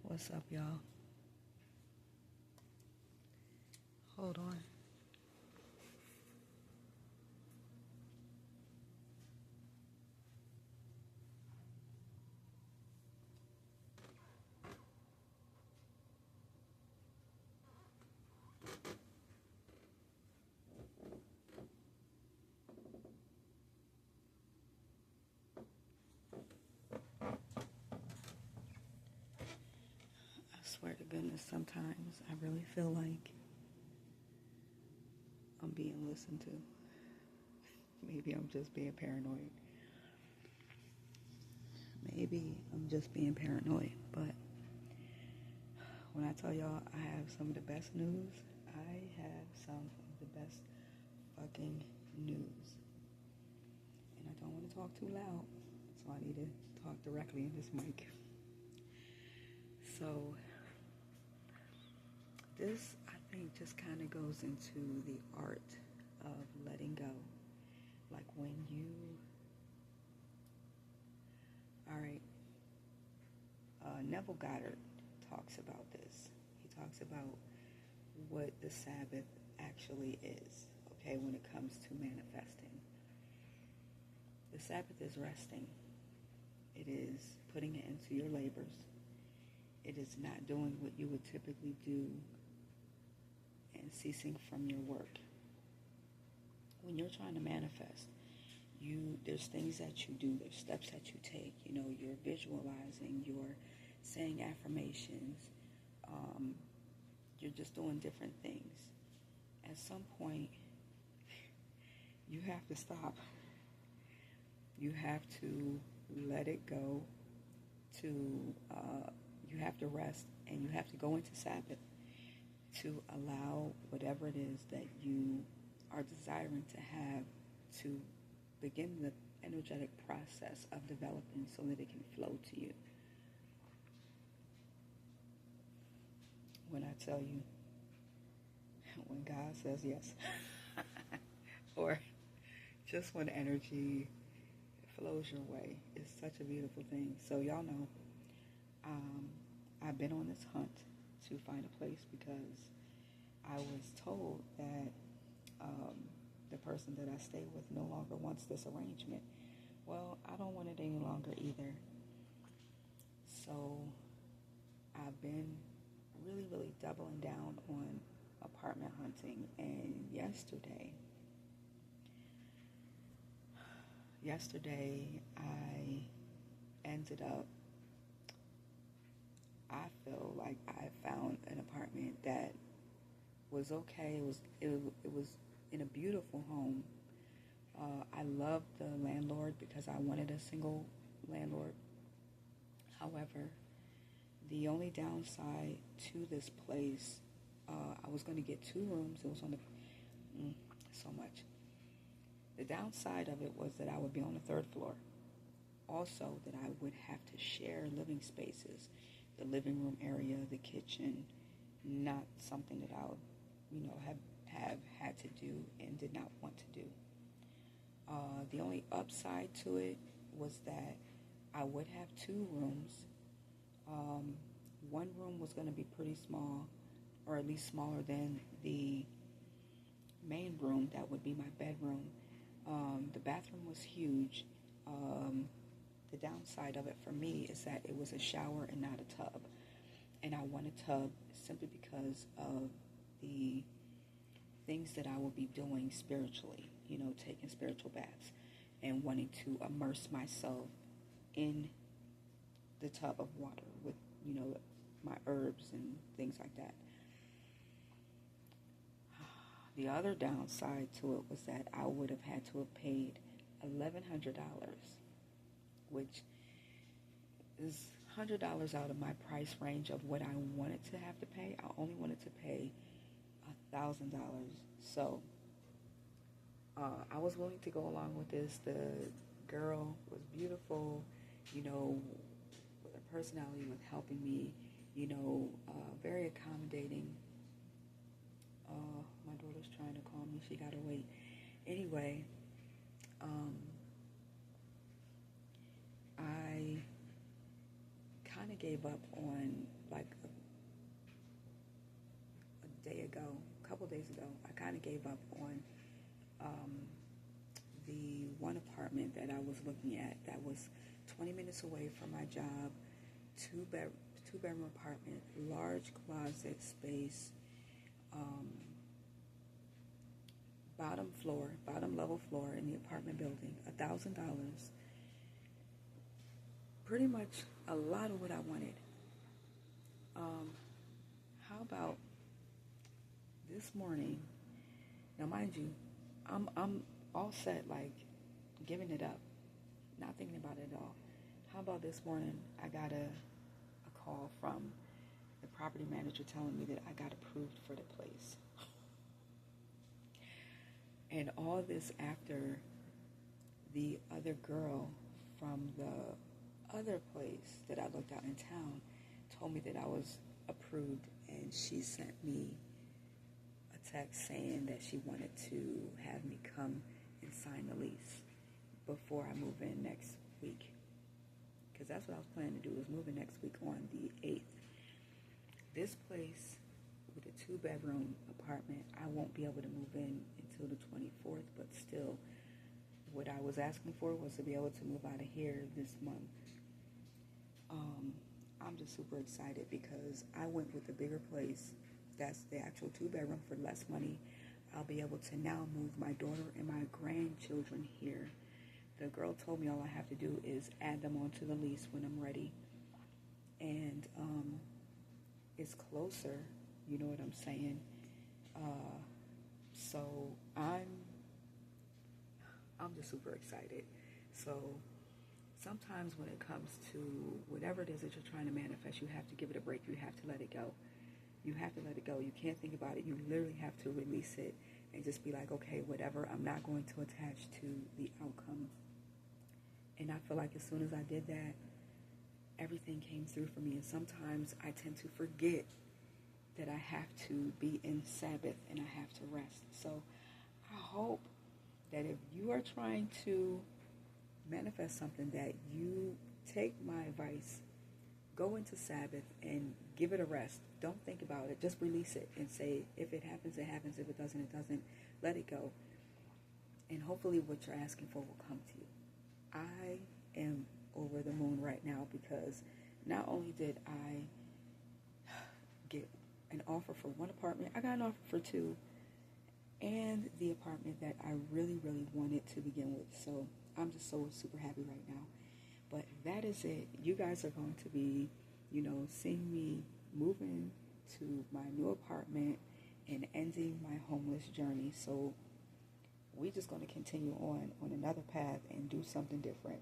What's up, y'all? Hold on. I swear to goodness, sometimes I really feel like I'm being listened to. Maybe I'm just being paranoid. But when I tell y'all I have some of the best news, I have some of the best fucking news. And I don't want to talk too loud, so I need to talk directly in this mic. So, this, I think, just kind of goes into the art of letting go. Like when you, alright, Neville Goddard talks about this. He talks about what the Sabbath actually is, okay, when it comes to manifesting. The Sabbath is resting. It is putting it into your labors. It is not doing what you would typically do and ceasing from your work. When you're trying to manifest, there's things that you do, there's steps that you take. You're visualizing, you're saying affirmations, you're just doing different things. At some point, you have to stop. You have to let it go. You have to rest, and you have to go into Sabbath to allow whatever it is that you are desiring to have to begin the energetic process of developing so that it can flow to you. When I tell you, when God says yes, or just when energy flows your way, it's such a beautiful thing. So y'all know, I've been on this hunt to find a place because I was told that the person that I stay with no longer wants this arrangement. Well, I don't want it any longer either. So I've been really, really doubling down on apartment hunting. And yesterday I ended up, I feel like I found an apartment that was okay. It was in a beautiful home. I loved the landlord because I wanted a single landlord. However, the only downside to this place, I was going to get 2 rooms. It was on so much. The downside of it was that I would be on the 3rd floor. Also, that I would have to share living spaces, the living room area, the kitchen. Not something that I would, have had to do and did not want to do. The only upside to it was that I would have 2 rooms. One room was going to be pretty small, or at least smaller than the main room. That would be my bedroom. The bathroom was huge. The downside of it for me is that it was a shower and not a tub. And I want a tub simply because of the things that I will be doing spiritually, taking spiritual baths and wanting to immerse myself in the tub of water with, my herbs and things like that. The other downside to it was that I would have had to have paid $1,100, which is $100 out of my price range of what I wanted to have to pay. I only wanted to pay $1,000. So I was willing to go along with this. The girl was beautiful, with her personality, with helping me, very accommodating. My daughter's trying to call me. She gotta wait. Anyway, I kind kind of gave up on, like, a day ago, a couple days ago, I kind of gave up on the one apartment that I was looking at that was 20 minutes away from my job, two-bedroom apartment, large closet space, bottom level floor in the apartment building, $1,000. Pretty much a lot of what I wanted. How about this morning? Now, mind you, I'm all set, like giving it up, not thinking about it at all. How about this morning? I got a call from the property manager telling me that I got approved for the place. And all this after the other girl from the other place that I looked out in town told me that I was approved, and she sent me a text saying that she wanted to have me come and sign the lease before I move in next week. Because that's what I was planning to do, was move in next week on the 8th. This place with a 2-bedroom apartment, I won't be able to move in until the 24th, but still, what I was asking for was to be able to move out of here this month. I'm just super excited because I went with a bigger place. That's the actual 2-bedroom for less money. I'll be able to now move my daughter and my grandchildren here. The girl told me all I have to do is add them onto the lease when I'm ready. And it's closer, you know what I'm saying? So I'm just super excited. So sometimes when it comes to whatever it is that you're trying to manifest, you have to give it a break. You have to let it go. You have to let it go. You can't think about it. You literally have to release it and just be like, okay, whatever. I'm not going to attach to the outcome. And I feel like as soon as I did that, everything came through for me. And sometimes I tend to forget that I have to be in Sabbath and I have to rest. So I hope that if you are trying to manifest something, that you take my advice, go into Sabbath and give it a rest. Don't think about it. Just release it and say, if it happens, it happens. If it doesn't, it doesn't. Let it go. And hopefully what you're asking for will come to you. I am over the moon right now because not only did I get an offer for one apartment, I got an offer for 2, and the apartment that I really, really wanted to begin with. So I'm just so super happy right now. But that is it. You guys are going to be, seeing me moving to my new apartment and ending my homeless journey. So we're just going to continue on another path and do something different.